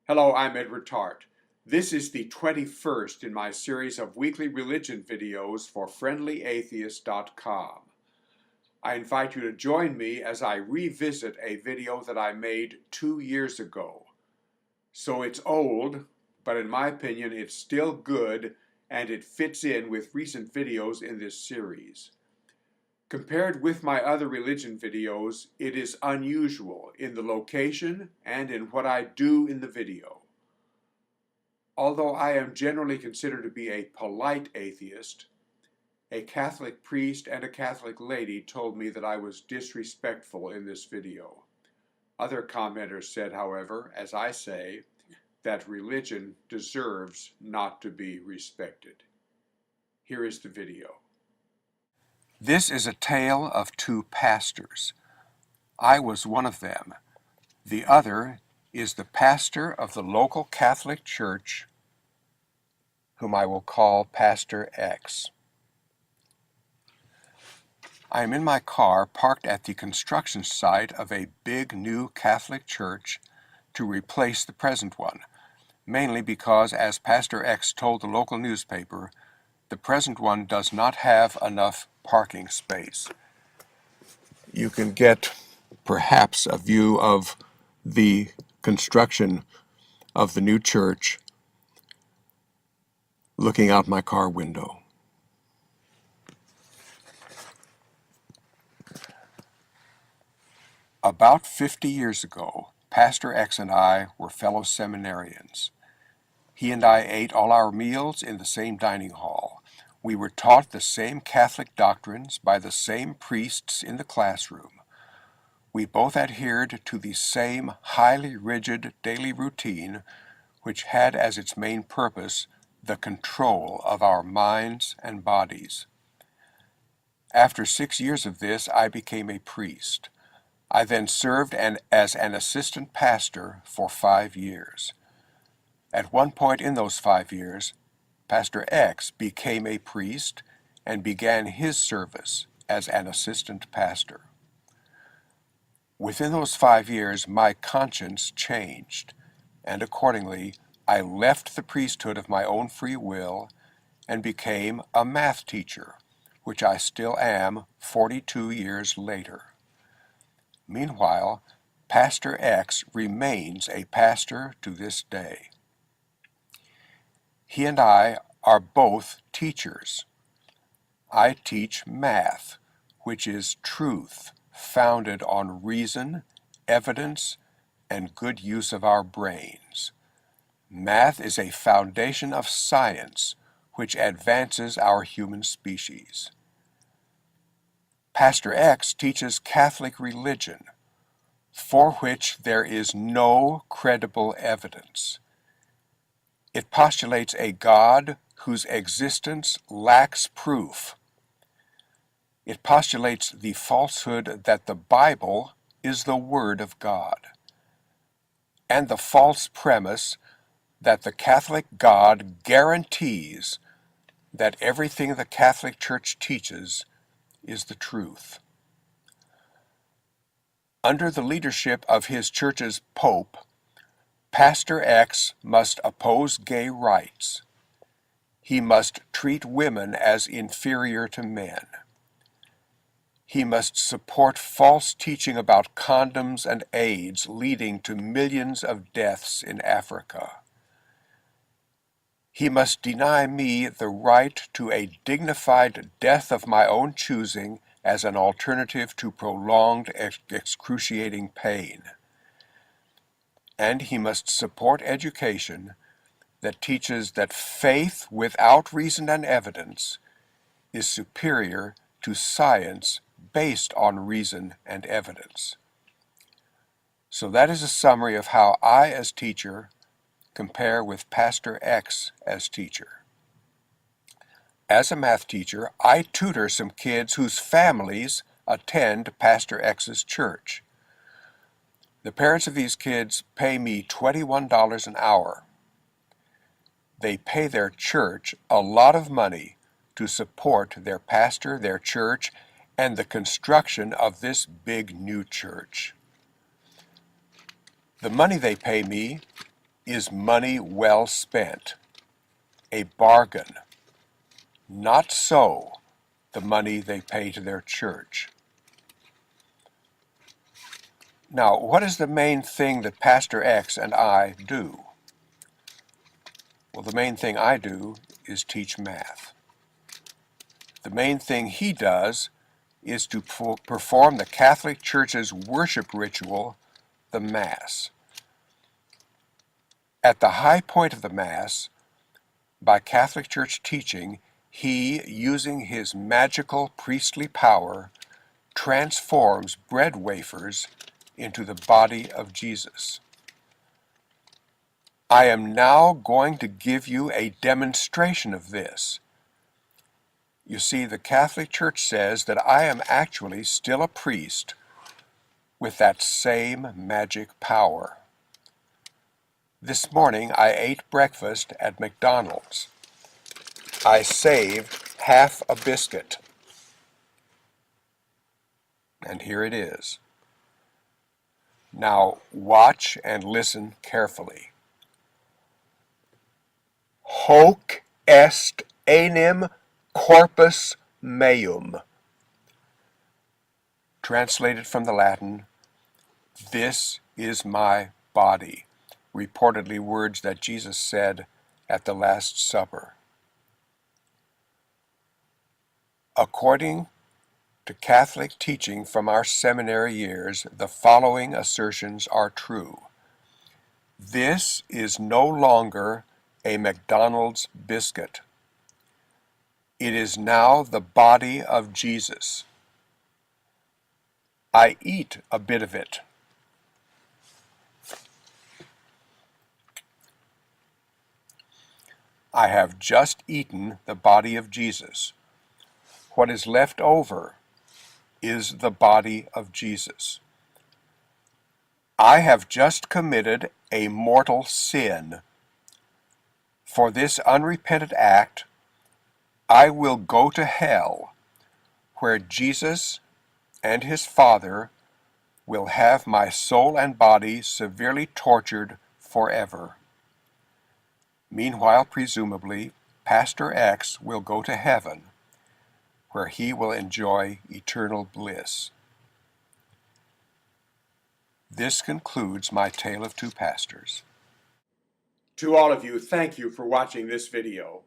Hello, I'm Edward Tarte. This is the 21st in my series of weekly religion videos for friendlyatheist.com. I invite you to join me as I revisit a video that I made 2 years ago. So it's old, but in my opinion it's still good and it fits in with recent videos in this series. Compared with my other religion videos, it is unusual in the location and in what I do in the video. Although I am generally considered to be a polite atheist, a Catholic priest and a Catholic lady told me that I was disrespectful in this video. Other commenters said, however, as I say, that religion deserves not to be respected. Here is the video. This is a tale of two pastors. I was one of them. The other is the pastor of the local Catholic church, whom I will call Pastor X. I am in my car parked at the construction site of a big new Catholic church to replace the present one, mainly because, as Pastor X told the local newspaper, the present one does not have enough parking space. You can get perhaps a view of the construction of the new church looking out my car window. About 50 years ago, Pastor X and I were fellow seminarians. He and I ate all our meals in the same dining hall. We were taught the same Catholic doctrines by the same priests in the classroom. We both adhered to the same highly rigid daily routine, which had as its main purpose the control of our minds and bodies. After 6 years of this, I became a priest. I then served as an assistant pastor for 5 years. At one point in those 5 years, Pastor X became a priest and began his service as an assistant pastor. Within those 5 years, my conscience changed, and accordingly, I left the priesthood of my own free will and became a math teacher, which I still am 42 years later. Meanwhile, Pastor X remains a pastor to this day. He and I are both teachers. I teach math, which is truth founded on reason, evidence, and good use of our brains. Math is a foundation of science which advances our human species. Pastor X teaches Catholic religion, for which there is no credible evidence. It postulates a God whose existence lacks proof. It postulates the falsehood that the Bible is the Word of God, and the false premise that the Catholic God guarantees that everything the Catholic Church teaches is the truth. Under the leadership of his church's Pope, Pastor X must oppose gay rights. He must treat women as inferior to men. He must support false teaching about condoms and AIDS leading to millions of deaths in Africa. He must deny me the right to a dignified death of my own choosing as an alternative to prolonged excruciating pain. And he must support education that teaches that faith without reason and evidence is superior to science based on reason and evidence. So that is a summary of how I, as teacher, compare with Pastor X as teacher. As a math teacher, I tutor some kids whose families attend Pastor X's church. The parents of these kids pay me $21 an hour. They pay their church a lot of money to support their pastor, their church, and the construction of this big new church. The money they pay me is money well spent, a bargain. Not so the money they pay to their church. Now, what is the main thing that Pastor X and I do? Well, the main thing I do is teach math. The main thing he does is to perform the Catholic Church's worship ritual, the Mass. At the high point of the Mass, by Catholic Church teaching, he, using his magical priestly power, transforms bread wafers into the body of Jesus. I am now going to give you a demonstration of this. You see, the Catholic Church says that I am actually still a priest with that same magic power. This morning I ate breakfast at McDonald's. I saved half a biscuit. And here it is. Now watch and listen carefully. Hoc est enim corpus meum. Translated from the Latin, this is my body. Reportedly words that Jesus said at the Last Supper. According to Catholic teaching from our seminary years, the following assertions are true. This is no longer a McDonald's biscuit. It is now the body of Jesus. I eat a bit of it. I have just eaten the body of Jesus. What is left over is the body of Jesus. I have just committed a mortal sin. For this unrepentant act, I will go to hell, where Jesus and his Father will have my soul and body severely tortured forever. Meanwhile, presumably, Pastor X will go to heaven, where he will enjoy eternal bliss. This concludes my tale of two pastors. To all of you, thank you for watching this video.